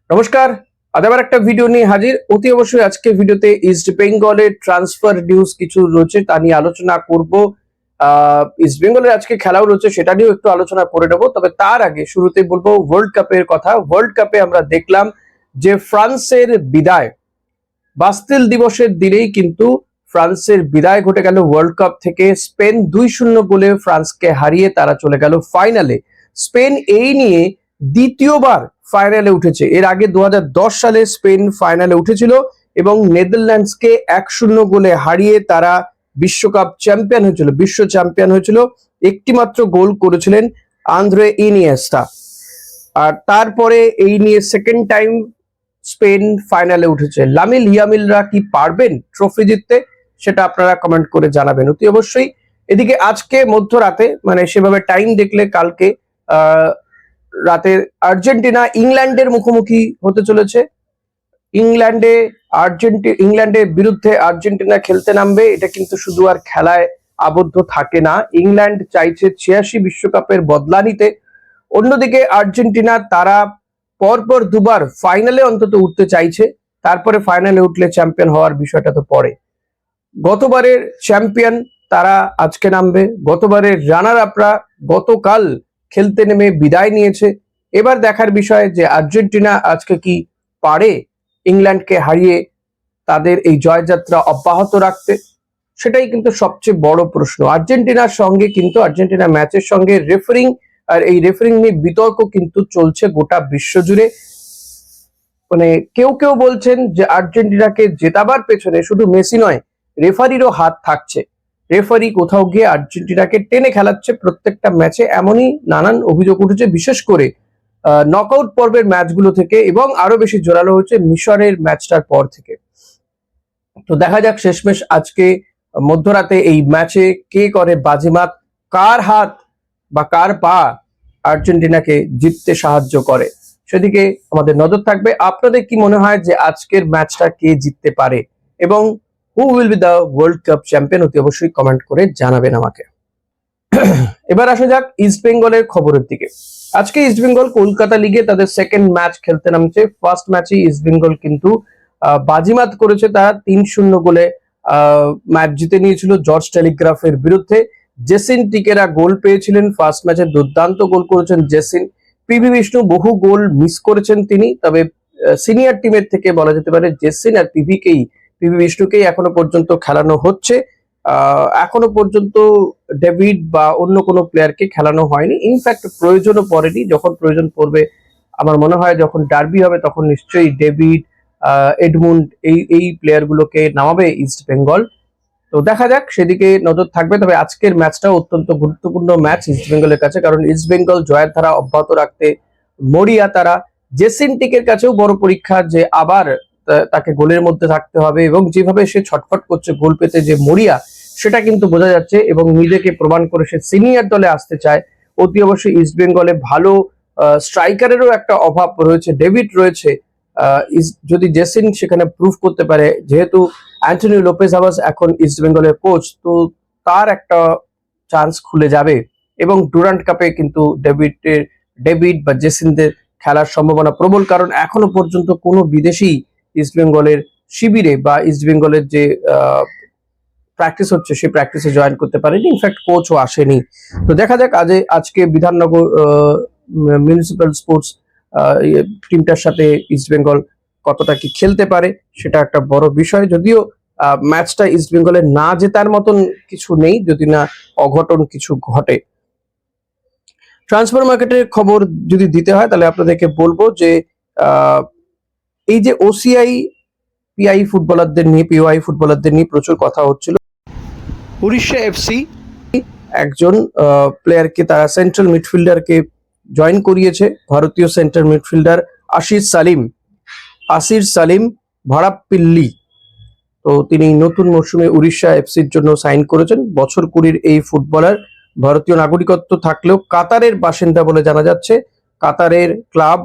নমস্কার, আজ আবার একটা ভিডিও নিয়ে হাজির। অতি অবশ্যই আজকে ভিডিওতে ইস্ট বেঙ্গলের ট্রান্সফার নিউজ কিছু রয়েছে, তা নিয়ে আলোচনা করব। ইস্ট বেঙ্গলের আজকে খেলাও রয়েছে, সেটা নিয়েও একটু আলোচনা করে নেবো। তবে তার আগে শুরুতেই বলবো ওয়ার্ল্ড কাপের কথা। ওয়ার্ল্ড কাপে আমরা দেখলাম যে ফ্রান্সের বিদায়, বাস্তিল দিবসের দিনেই কিন্তু ফ্রান্সের বিদায় ঘটে গেল ওয়ার্ল্ড কাপ থেকে। স্পেন 2-0 গোলে ফ্রান্সকে হারিয়ে তারা চলে গেল ফাইনালে। স্পেন এই নিয়ে দ্বিতীয়বার ফাইনালে উঠেছে। এর আগে 2010 সালে স্পেন ফাইনালে উঠেছিল এবং নেদারল্যান্ডসকে 1-0 গোলে হারিয়ে তারা বিশ্বকাপ চ্যাম্পিয়ন হয়েছিল, বিশ্ব চ্যাম্পিয়ন হয়েছিল। একটি মাত্র গোল করেছিলেন আন্দ্রে ইনিয়েস্তা। আর তারপরে এই নিয়ে সেকেন্ড টাইম স্পেন ফাইনালে উঠেছে। লামিল ইয়ামিলরা কি পারবেন ট্রফি জিততে, সেটা আপনারা কমেন্ট করে জানাবেন অতি অবশ্যই। এদিকে আজকে মধ্যরাতে, মানে সেভাবে টাইম দেখলে কালকে রাতে আর্জেন্টিনা ইংল্যান্ডের মুখোমুখি হতে চলেছে। ইংল্যান্ডের বিরুদ্ধে আর্জেন্টিনা খেলতে নামবে। এটা কিন্তু শুধু আর খেলায় আবদ্ধ থাকে না, ইংল্যান্ড চাইছে 86 বিশ্বকাপের বদলা নিতে। অন্যদিকে আর্জেন্টিনা তারা পরপর দুবার ফাইনালে অন্তত উঠতে চাইছে, তারপরে ফাইনালে উঠলে চ্যাম্পিয়ন হওয়ার বিষয়টা তো পরে। গতবারের চ্যাম্পিয়ন তারা আজকে নামবে, গতবারের রানার আপরা গতকাল খেলতে নেমে বিদায় নিয়েছে। এবার দেখার বিষয় যে আর্জেন্টিনা আজকে কি পারে ইংল্যান্ডকে হারিয়ে তাদের এই জয়যাত্রা অব্যাহত রাখতে, সেটাই কিন্তু সবচেয়ে বড় প্রশ্ন। আর্জেন্টিনা ম্যাচের সঙ্গে রেফারিং, আর এই রেফারিং নিয়ে বিতর্ক কিন্তু চলছে গোটা বিশ্ব জুড়ে। মানে কেউ কেউ বলছেন যে আর্জেন্টিনাকে জেতাবার পেছনে শুধু মেসি নয়, রেফারিরও হাত থাকছে। রেফারি কোথাও গিয়ে আর্জেন্টিনাকে টেনে খেলাচ্ছে প্রত্যেকটা ম্যাচে, এমনই নানান অভিযোগ উঠেছে, বিশেষ করে নকআউট পর্বের ম্যাচগুলো থেকে, এবং আরো বেশি জোরালো হচ্ছে মিশরের ম্যাচটার পর থেকে। তো দেখা যাক শেষমেশ আজকে মধ্যরাতে এই ম্যাচে কে করে বাজিমাত, কার হাত বা কার পা আর্জেন্টিনাকে জিততে সাহায্য করে, সেদিকে আমাদের নজর থাকবে। আপনাদের কি মনে হয় যে আজকের ম্যাচটা কে জিততে পারে এবং who will be the world cup champion? অতি অবশ্যই কমেন্ট করে জানাবেন আমাকে। এবার আসা যাক ইস্ট বেঙ্গলের খবরের দিকে। আজকে ইস্ট বেঙ্গল কলকাতা লিগে তাদের সেকেন্ড ম্যাচ খেলতে নামছে। ফার্স্ট ম্যাচে ইস্ট বেঙ্গল কিন্তু বাজিমাত করেছে, তারা 3-0 গোলে ম্যাচ জিতে নিয়েছিল জর্জ টেলিগ্রাফের বিরুদ্ধে। জেসিন টিকেরা গোল পেয়েছিলেন ফার্স্ট ম্যাচে, দুর্দান্ত গোল করেছেন জেসিন। পিভি বিষ্ণু বহু গোল মিস করেছেন তিনি, তবে সিনিয়র টিমের থেকে বলা যেতে পারে জেসিন আর পিভি বিষ্ণুকেই এখনো পর্যন্ত খেলানো হচ্ছে। এখনো পর্যন্ত ডেভিড বা অন্য কোনো প্লেয়ারকে খেলানো হয়নি, ইনফ্যাক্ট প্রয়োজনও পড়েনি। যখন প্রয়োজন পড়বে, আমার মনে হয় যখন ডার্বি হবে তখন নিশ্চয়ই ডেভিড, এডমুন্ড এই প্লেয়ারগুলোকে নামাবে ইস্ট বেঙ্গল। তো দেখা যাক, সেদিকে নজর থাকবে। তবে আজকের ম্যাচটাও অত্যন্ত গুরুত্বপূর্ণ ম্যাচ ইস্ট বেঙ্গলের কাছে, কারণ ইস্ট বেঙ্গল জয়ের ধারা অব্যাহত রাখতে মরিয়া তারা। জেসিন টিকের কাছেও বড় পরীক্ষা, যে আবার তাকে গোলের মধ্যে থাকতে হবে, এবং যেভাবে সে ছটফট করছে গোল পেতে যে মরিয়া, সেটা কিন্তু বোঝা যাচ্ছে, এবং নিজেকে প্রমাণ করে সে সিনিয়র দলে আসতে চায়। অতি অবশ্যই ইস্ট বেঙ্গলে ভালো স্ট্রাইকারেরও একটা অভাব রয়েছে, ডেভিড রয়েছে। যদি জেসিন সেখানে প্রুভ করতে পারে, যেহেতু অ্যান্টনি লোপেজ হাবাস এখন ইস্ট বেঙ্গলের কোচ, তো তার একটা চান্স খুলে যাবে, এবং ডুরান্ট কাপে কিন্তু ডেভিড বা জেসিনদের খেলার সম্ভাবনা প্রবল, কারণ এখনো পর্যন্ত কোনো বিদেশি ইস্ট বেঙ্গলের শিবিরে বা ইস্ট বেঙ্গলের যে প্র্যাকটিস হচ্ছে সেই প্র্যাকটিসে জয়েন করতে পারেনি, ইনফ্যাক্ট কোচও আসেনি। তো দেখা যাক আজকে বিধাননগর মিউনিসিপ্যাল স্পোর্টস টিমটার সাথে ইস্ট বেঙ্গল কতটা কি খেলতে পারে, সেটা একটা বড় বিষয়। যদিও ম্যাচটা ইস্ট বেঙ্গলের না জেতার মতন কিছু নেই, যদি না অঘটন কিছু ঘটে। ট্রান্সফার মার্কেটের খবর যদি দিতে হয়, তাহলে আপনাদেরকে বলবো যে এই যে ওসিআই পিওআই ফুটবলারদের নিয়ে প্রচুর কথা হচ্ছিল। উড়িষ্যা এফসি একজন প্লেয়ারকে, তারা সেন্ট্রাল মিডফিল্ডারকে জয়েন করিয়েছে, ভারতীয় সেন্ট্রাল মিডফিল্ডার আসির সালিম ভাড়াপ্পিল্লি। তো তিনি নতুন মরশুমে উড়িষ্যা এফসির জন্য সাইন করেছেন। বছর 20 এই ফুটবলার ভারতীয় নাগরিকত্ব থাকলেও কাতারের বাসিন্দা বলে জানা যাচ্ছে। কাতারের ক্লাব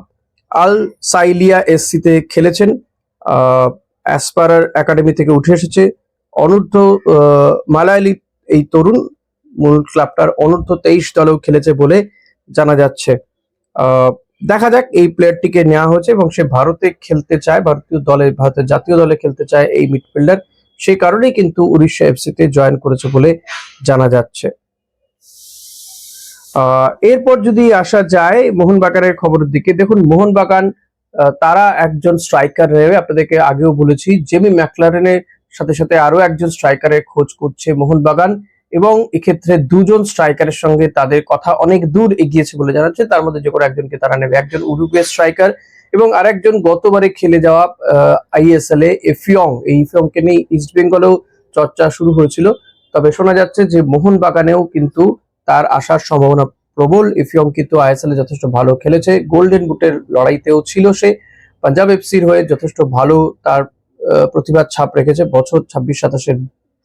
আল সাইলিয়া এসসিতে খেলেছেন। অ্যাসপারার একাডেমি থেকে উঠে এসেছে। মালায়ালি এই তরুণ, মূল ক্লাবটার অনূর্ধ্ব 23 দলেও খেলেছে বলে জানা যাচ্ছে। দেখা যাক, এই প্লেয়ারটিকে নেওয়া হয়েছে এবং সে ভারতে খেলতে চায়, ভারতের জাতীয় দলে খেলতে চায় এই মিডফিল্ডার। সেই কারণেই কিন্তু উড়িষ্যা এফসি তে জয়েন করেছে বলে জানা যাচ্ছে। এরপর যদি আসা যায় মোহনবাগানের খবরের দিকে, দেখুন মোহনবাগান তারা একজন স্ট্রাইকার নেবে, আপনাদেরকে আগেও বলেছি। জেমি ম্যাকলারেনের সাথে সাথে আরো একজন স্ট্রাইকারের খোঁজ করছে মোহনবাগান, এবং এক্ষেত্রে দুজন স্ট্রাইকারের সঙ্গে তাদের কথা অনেক দূর এগিয়েছে বলে জানাচ্ছে। তার মধ্যে যে কোনো একজনকে তারা নেবে, একজন উরুগুয়ে স্ট্রাইকার এবং আরেকজন গতবারে খেলে যাওয়া আইএসএল এ এফিয়ং। এই ইফিয়ংকে নিয়ে ইস্ট বেঙ্গলেও চর্চা শুরু হয়েছিল, তবে শোনা যাচ্ছে যে মোহনবাগানেও কিন্তু তার আসার সম্ভাবনা প্রবল। ইফিয়ং কিন্তু আইএসএল এ যথেষ্ট ভালো খেলেছে, গোল্ডেন বুটের লড়াইতেও ছিল সে। পাঞ্জাব এফসির হয়ে যথেষ্ট ভালো তার প্রতিভার ছাপ রেখেছে, বছর 26-27-এর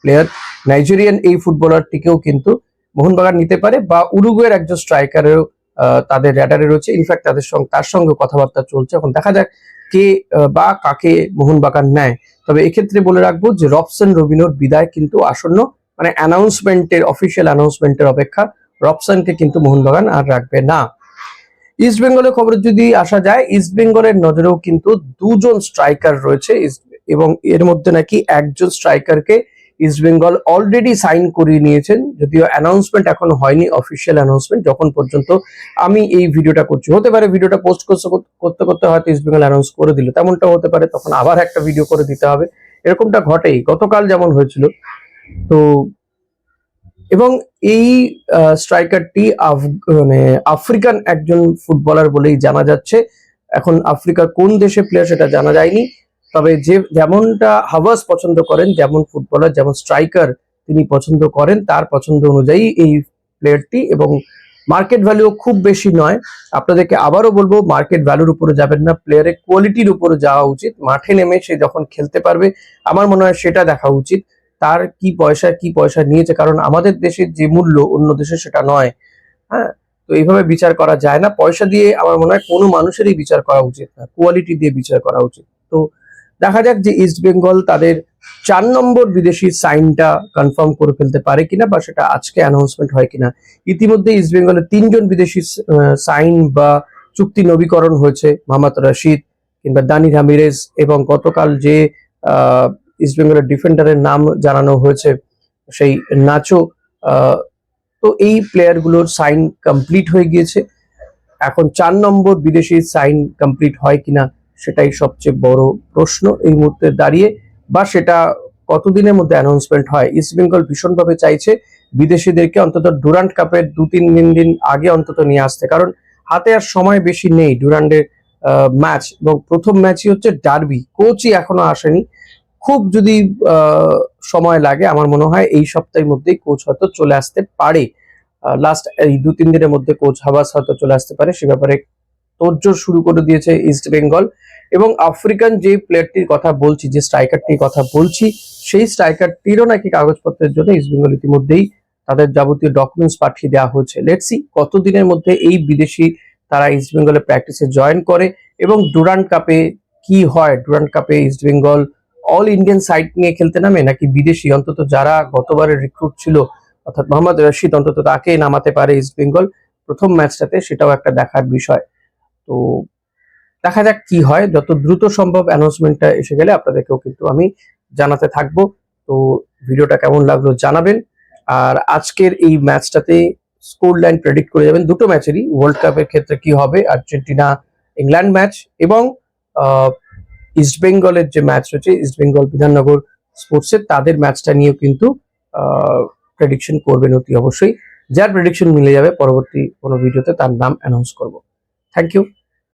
প্লেয়ার। নাইজেরিয়ান এই ফুটবলারটিকেও কিন্তু মোহনবাগান নিতে পারে, বা উরুগুয়ের একজন স্ট্রাইকারেরও তাদের র্যাডারে রয়েছে। ইনফ্যাক্ট তার সঙ্গে কথাবার্তা চলছে। এখন দেখা যাক কে বা কাকে মোহনবাগান নেয়। তবে এক্ষেত্রে বলে রাখবো যে রবসন রবিনোর বিদায় কিন্তু আসন্ন, মানে অফিসিয়াল অ্যানাউন্সমেন্টের অপেক্ষা। রবসনকে কিন্তু মোহনবাগান আর রাখবে না। ইস্ট বেঙ্গলের খবরে যদি আসা যায়, ইস্ট বেঙ্গলের নজরেও কিন্তু দুজন স্ট্রাইকার রয়েছে, এবং এর মধ্যে নাকি একজন স্ট্রাইকারকে ইস্ট বেঙ্গল অলরেডি সাইন করিয়ে নিয়েছেন, যদিও অ্যানাউন্সমেন্ট এখনো হয়নি, অফিসিয়াল অ্যানাউন্সমেন্ট। যখন পর্যন্ত আমি এই ভিডিওটা করছি, হতে পারে ভিডিওটা পোস্ট করতে করতে হয়তো ইস্ট বেঙ্গল অ্যানাউন্স করে দিল, তেমনটা হতে পারে, তখন আবার একটা ভিডিও করে দিতে হবে। এরকমটা ঘটেই, গতকাল যেমন হয়েছিল। তো এবং এই স্ট্রাইকারটি মানে আফ্রিকান একজন ফুটবলার বলেই জানা যাচ্ছে। এখন আফ্রিকার কোন দেশে প্লেয়ার সেটা জানা যায়নি, তবে যেমনটা হাভাস পছন্দ করেন, যেমন ফুটবলার, যেমন স্ট্রাইকার তিনি পছন্দ করেন, তার পছন্দ অনুযায়ী এই প্লেয়ারটি। এবং মার্কেট ভ্যালু খুব বেশি নয়। আপনাদেরকে আবারও বলবো, মার্কেট ভ্যালুর উপরে যাবেন না, প্লেয়ারের কোয়ালিটির উপরে যাওয়া উচিত। মাঠে নেমে সে যখন খেলতে পারবে, আমার মনে হয় সেটা দেখা উচিত। তার কি পয়সা নিয়েছে, কারণ আমাদের দেশের যে মূল্য অন্য দেশে সেটা নয়। হ্যাঁ, তো এইভাবে বিচার করা যায় না। পয়সা দিয়ে আমার মনে হয় কোনো মানুষেরই বিচার করা উচিত না, কোয়ালিটি দিয়ে বিচার করা উচিত। তো দেখা যাক যে ইস্ট বেঙ্গল তাদের 4 নম্বর বিদেশি সাইনটা কনফার্ম করে ফেলতে পারে কিনা, বা সেটা আজকে অ্যানাউন্সমেন্ট হয় কিনা। ইতিমধ্যে ইস্ট বেঙ্গলের 3জন বিদেশি সাইন বা চুক্তি নবীকরণ হয়েছে, মোহাম্মদ রশিদ কিংবা দানি রামিরেজ, এবং গতকাল যে ইস্ট বেঙ্গলের ডিফেন্ডারের নাম জানানো হয়েছে সেই নাচো। তো এই প্লেয়ার গুলোর সাইন কমপ্লিট হয়ে গিয়েছে। এখন 4 নম্বর বিদেশি সাইন কমপ্লিট হয় কিনা সেটাই সবচেয়ে বড় প্রশ্ন এই মুহূর্তে দাঁড়িয়ে, বা সেটা কতদিনের মধ্যে অ্যানাউন্সমেন্ট হয়। ইস্ট বেঙ্গল ভীষণভাবে চাইছে বিদেশিদেরকে অন্তত ডুরান্ড কাপের 2-3 দিন আগে অন্তত নিয়ে আসতে, কারণ হাতে আর সময় বেশি নেই ডুরান্ডের ম্যাচ, এবং প্রথম ম্যাচই হচ্ছে ডার্বি। কোচই এখনো আসেনি। খুব যদি সময় লাগে, আমার মনে হয় এই সপ্তাহের মধ্যেই কোচ হয়তো চলে আসতে পারে। লাস্ট এই 2-3 দিনের মধ্যে কোচ হাবাস হয়তো চলে আসতে পারে। সে ব্যাপারে তোড়জোড় শুরু করে দিয়েছে ইস্ট বেঙ্গল। এবং আফ্রিকান যে প্লেয়ারটির কথা বলছি, যে স্ট্রাইকারটির কথা বলছি, সেই স্ট্রাইকারটিরও নাকি কাগজপত্রের জন্য ইস্ট বেঙ্গল ইতিমধ্যেই তাদের যাবতীয় ডকুমেন্টস পাঠিয়ে দেওয়া হয়েছে। লেটস সি কতদিনের মধ্যে এই বিদেশি তারা ইস্ট বেঙ্গলের প্র্যাকটিসে জয়েন করে, এবং ডুরান্ড কাপে কি হয়। ডুরান্ড কাপে east Bengal all Indian side নিয়ে খেলতে নামে, নাকি বিদেশি অন্তত যারা গতবারের রিক্রুট ছিল, অর্থাৎ মোহাম্মদ রশিদ, অন্তত তাকে নামাতে পারে ইস্ট বেঙ্গল প্রথম ম্যাচটাতে, সেটাও একটা দেখার বিষয়। তো দেখা যাক কি হয়, যত দ্রুত সম্ভব অ্যানাউন্সমেন্টটা এসে গেলে আপনাদেরকেও কিন্তু আমি জানাতে থাকবো। তো ভিডিওটা কেমন লাগলো জানাবেন। আর আজকের এই ম্যাচটাতে স্কোর লাইন প্রেডিক্ট করে যাবেন, দুটো ম্যাচেরই। ওয়ার্ল্ড কাপের ক্ষেত্রে কি হবে, আর্জেন্টিনা ইংল্যান্ড ম্যাচ, এবং ইস্ট বেঙ্গলের যে ম্যাচ রয়েছে, ইস্ট বেঙ্গল বিধাননগর স্পোর্টসের, তাদের ম্যাচটা নিয়েও কিন্তু প্রেডিকশন করবেন অতি অবশ্যই। যার প্রেডিকশন মিলে যাবে, পরবর্তী কোনো ভিডিওতে তার নাম অ্যানাউন্স করব। Thank you.